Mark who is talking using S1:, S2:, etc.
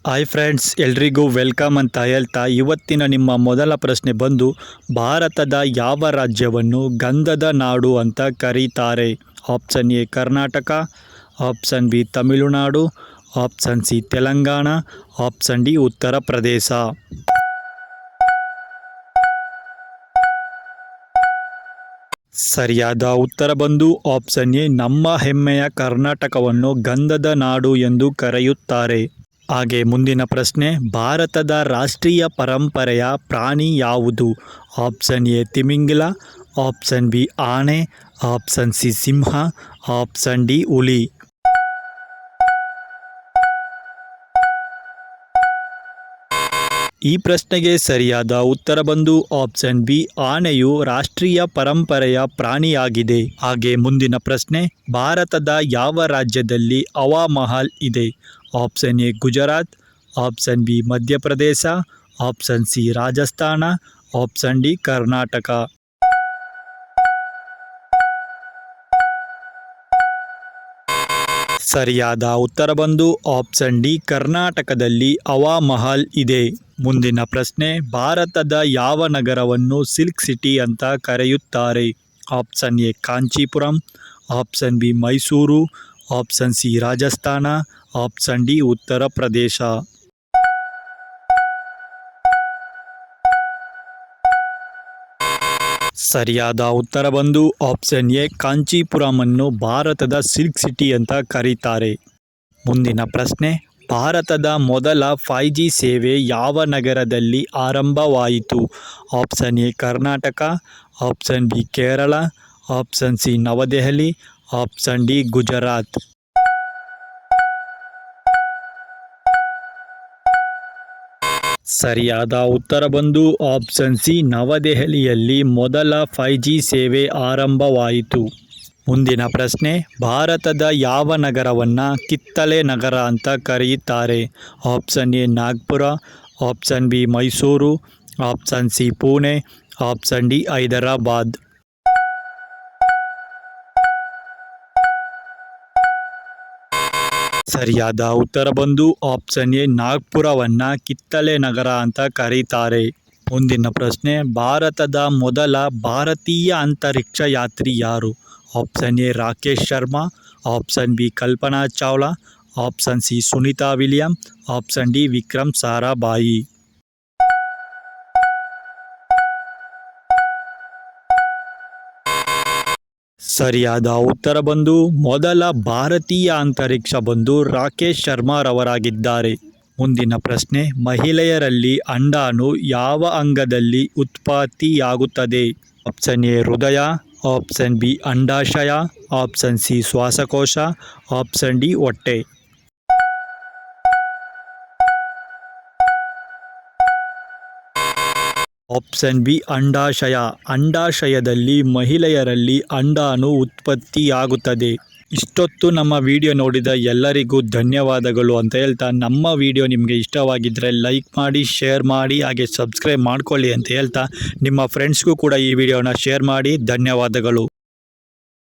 S1: Hi friends, ಎಲ್ರಿಗೂ welcome ಅಂತ ಹೇಳ್ತಾ ಇವತ್ತಿನ ನಿಮ್ಮ ಮೊದಲ ಪ್ರಶ್ನೆ ಬಂದು, ಭಾರತದ ಯಾವ ರಾಜ್ಯವನ್ನು ಗಂಧದ ನಾಡು ಅಂತ ಕರೀತಾರೆ? Option A Karnataka, option B Tamil Nadu, option C Telangana, option D Uttar Pradesh. ಸರಿಯಾದ ಉತ್ತರ ಬಂದು ಆಪ್ಷನ್ ಎ, ನಮ್ಮ ಹೆಮ್ಮೆಯ ಕರ್ನಾಟಕವನ್ನು ಗಂಧದ ನಾಡು ಎಂದು ಕರೆಯುತ್ತಾರೆ. ಹಾಗೆ ಮುಂದಿನ ಪ್ರಶ್ನೆ, ಭಾರತದ ರಾಷ್ಟ್ರೀಯ ಪರಂಪರೆಯ ಪ್ರಾಣಿ ಯಾವುದು? ಆಪ್ಷನ್ ಎ ತಿಮಿಂಗಿಲ, ಆಪ್ಷನ್ ಬಿ ಆನೆ, ಆಪ್ಷನ್ ಸಿ ಸಿಂಹ, ಆಪ್ಷನ್ ಡಿ ಹುಲಿ. ಈ ಪ್ರಶ್ನೆಗೆ ಸರಿಯಾದ ಉತ್ತರ ಬಂದು ಆಪ್ಷನ್ ಬಿ, ಆನೆಯು ರಾಷ್ಟ್ರೀಯ ಪರಂಪರೆಯ ಪ್ರಾಣಿಯಾಗಿದೆ. ಹಾಗೆ ಮುಂದಿನ ಪ್ರಶ್ನೆ, ಭಾರತದ ಯಾವ ರಾಜ್ಯದಲ್ಲಿ ಹವಾ ಮಹಲ್ ಇದೆ? Option A Gujarat, option B Madhya Pradesh, option C Rajasthan, option D Karnataka. ಸರಿಯಾದ ಉತ್ತರ ಬಂದು ಆಪ್ಷನ್ ಡಿ, ಕರ್ನಾಟಕದಲ್ಲಿ ಹವಾ ಮಹಲ್ ಇದೆ. ಮುಂದಿನ ಪ್ರಶ್ನೆ, ಭಾರತದ ಯಾವ ನಗರವನ್ನು ಸಿಲ್ಕ್ ಸಿಟಿ ಅಂತ ಕರೆಯುತ್ತಾರೆ? Option A Kanchipuram, option B Mysuru, option C Rajasthan, option D Uttar Pradesh. ಸರಿಯಾದ ಉತ್ತರ ಬಂದು ಆಪ್ಷನ್ ಎ, ಕಾಂಚೀಪುರಮನ್ನು ಭಾರತದ ಸಿಲ್ಕ್ ಸಿಟಿ ಅಂತ ಕರೀತಾರೆ. ಮುಂದಿನ ಪ್ರಶ್ನೆ, ಭಾರತದ ಮೊದಲ 5G ಸೇವೆ ಯಾವ ನಗರದಲ್ಲಿ ಆರಂಭವಾಯಿತು? Option A Karnataka, option B Kerala, option C Navadehali, option D Gujarat. ಸರಿಯಾದ ಉತ್ತರ ಬಂದು ಆಪ್ಷನ್ ಸಿ, ನವದೆಹಲಿಯಲ್ಲಿ ಮೊದಲ 5G ಸೇವೆ ಆರಂಭವಾಯಿತು. ಮುಂದಿನ ಪ್ರಶ್ನೆ, ಭಾರತದ ಯಾವ ನಗರವನ್ನು ಕಿತ್ತಳೆ ನಗರ ಅಂತ ಕರೆಯುತ್ತಾರೆ? Option A Nagpur, option B Mysuru, option C Pune, option D Hyderabad. ಸರಿಯಾದ ಉತ್ತರ ಬಂದು ಆಪ್ಷನ್ ಎ, ನಾಗ್ಪುರವನ್ನು ಕಿತ್ತಳೆ ನಗರ ಅಂತ ಕರೀತಾರೆ. ಮುಂದಿನ ಪ್ರಶ್ನೆ, ಭಾರತದ ಮೊದಲ ಭಾರತೀಯ ಅಂತರಿಕ್ಷ ಯಾತ್ರಿ ಯಾರು? Option A Rakesh Sharma, option B Kalpana Chawla, option C Sunita William, option D Vikram Sarabhai. ಸರಿಯಾದ ಉತ್ತರ ಬಂದು ಮೊದಲ ಭಾರತೀಯ ಅಂತರಿಕ್ಷ ಬಂದು ರಾಕೇಶ್ ಶರ್ಮಾರವರಾಗಿದ್ದಾರೆ. ಮುಂದಿನ ಪ್ರಶ್ನೆ, ಮಹಿಳೆಯರಲ್ಲಿ ಅಂಡಾಣು ಯಾವ ಅಂಗದಲ್ಲಿ ಉತ್ಪತ್ತಿಯಾಗುತ್ತದೆ? ಆಪ್ಷನ್ ಎ ಹೃದಯ, ಆಪ್ಷನ್ ಬಿ ಅಂಡಾಶಯ, ಆಪ್ಷನ್ ಸಿ ಶ್ವಾಸಕೋಶ, ಆಪ್ಷನ್ ಡಿ ಹೊಟ್ಟೆ. ಆಪ್ಷನ್ ಬಿ ಅಂಡಾಶಯ. ಅಂಡಾಶಯದಲ್ಲಿ ಮಹಿಳೆಯರಲ್ಲಿ ಅಂಡಾಣು ಉತ್ಪತ್ತಿಯಾಗುತ್ತದೆ. ಇಷ್ಟೊತ್ತು ನಮ್ಮ ವಿಡಿಯೋ ನೋಡಿದ ಎಲ್ಲರಿಗೂ ಧನ್ಯವಾದಗಳು ಅಂತ ಹೇಳ್ತಾ, ನಮ್ಮ ವಿಡಿಯೋ ನಿಮಗೆ ಇಷ್ಟವಾಗಿದ್ದರೆ ಲೈಕ್ ಮಾಡಿ, ಶೇರ್ ಮಾಡಿ, ಹಾಗೆ ಸಬ್ಸ್ಕ್ರೈಬ್ ಮಾಡ್ಕೊಳ್ಳಿ ಅಂತ ಹೇಳ್ತಾ, ನಿಮ್ಮ ಫ್ರೆಂಡ್ಸ್ಗೂ ಕೂಡ ಈ ವಿಡಿಯೋನ ಶೇರ್ ಮಾಡಿ. ಧನ್ಯವಾದಗಳು.